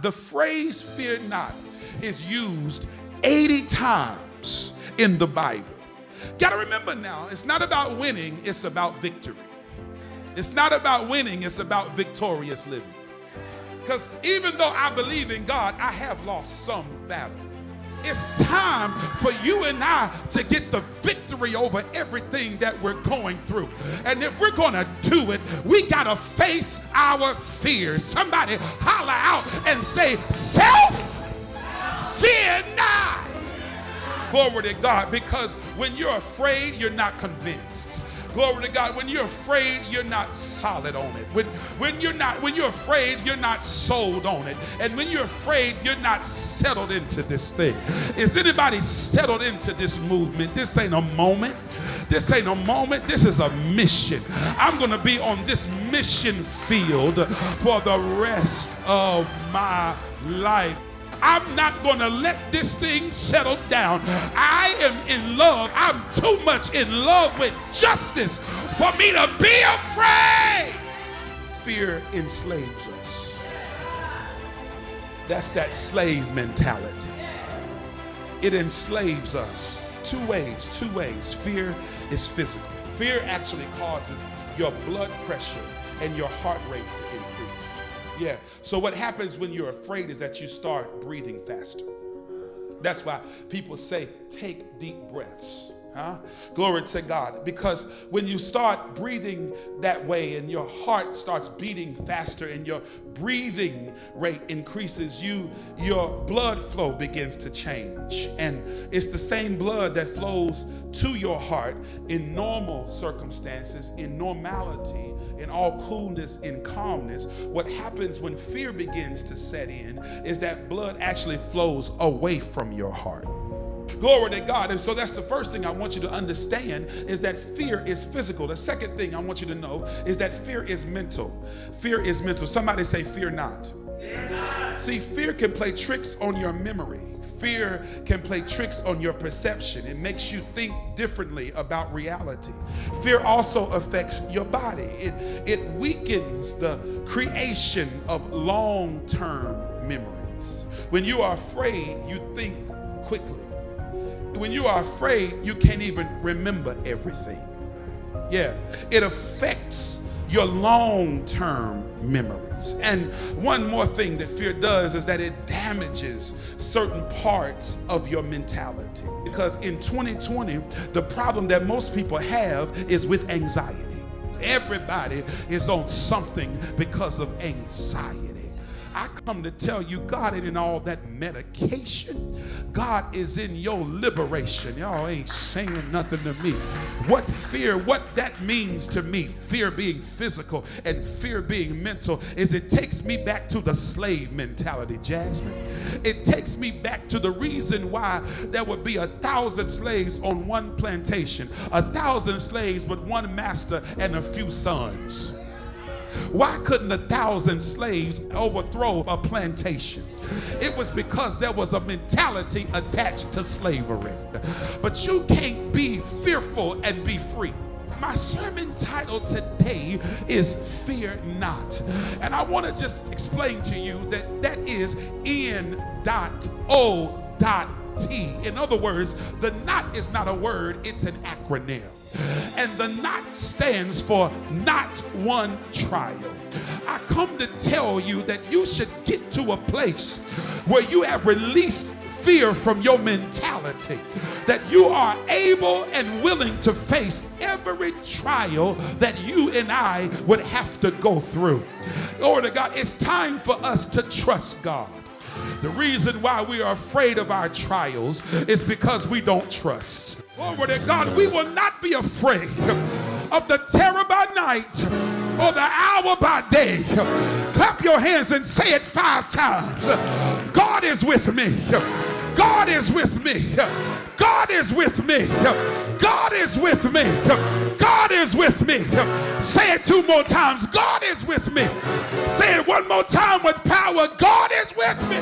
The phrase fear not is used 80 times in the Bible. Got to remember now, it's not about winning, it's about victory. It's not about winning, it's about victorious living. Because even though I believe in God, I have lost some battle. It's time for you and I to get the victory over everything that we're going through. And if we're going to do it, we got to face our fears. Somebody holler out and say, self, fear not. Glory to God, because when you're afraid, you're not convinced. Glory to God. When you're afraid, you're not solid on it. When you're afraid, you're not sold on it. And when you're afraid, you're not settled into this thing. Is anybody settled into this movement? This ain't a moment. This ain't a moment. This is a mission. I'm going to be on this mission field for the rest of my life. I'm not going to let this thing settle down. I am in love. I'm too much in love with justice for me to be afraid. Fear enslaves us. That's that slave mentality. It enslaves us. Two ways. Fear is physical. Fear actually causes your blood pressure and your heart rate to increase. Yeah. So what happens when you're afraid is that you start breathing faster. That's why people say, take deep breaths. Glory to God. Because when you start breathing that way and your heart starts beating faster and your breathing rate increases, your blood flow begins to change. And it's the same blood that flows to your heart in normal circumstances, in normality, in all coolness, in calmness. What happens when fear begins to set in is that blood actually flows away from your heart. Glory to God. And so that's the first thing I want you to understand, is that fear is physical. The second thing I want you to know is that fear is mental. Fear is mental. Somebody say, fear not. Fear not. See, fear can play tricks on your memory. Fear can play tricks on your perception. It makes you think differently about reality. Fear also affects your body. It weakens the creation of long-term memories. When you are afraid, you think quickly. When you are afraid, you can't even remember everything. Yeah, it affects your long-term memories. And one more thing that fear does is that it damages certain parts of your mentality. Because in 2020, the problem that most people have is with anxiety. Everybody is on something because of anxiety. I come to tell you, God ain't in all that medication. God is in your liberation. Y'all ain't saying nothing to me. What that means to me, fear being physical and fear being mental, is it takes me back to the slave mentality, Jasmine. It takes me back to the reason why there would be 1,000 slaves on one plantation, 1,000 slaves with one master and a few sons. Why couldn't 1,000 slaves overthrow a plantation? It was because there was a mentality attached to slavery. But you can't be fearful and be free. My sermon title today is Fear Not. And I want to just explain to you that is N.O.T. In other words, the not is not a word, it's an acronym. And the NOT stands for not one trial. I come to tell you that you should get to a place where you have released fear from your mentality, that you are able and willing to face every trial that you and I would have to go through. Glory to God. It's time for us to trust God. The reason why we are afraid of our trials is because we don't trust. Glory to God. We will not be afraid of the terror by night or the hour by day. Clap your hands and say it 5 times. God is with me. God is with me. God is with me. God is with me. God is with me. Say it 2 more times. God is with me. Say it 1 more time with power. God is with me.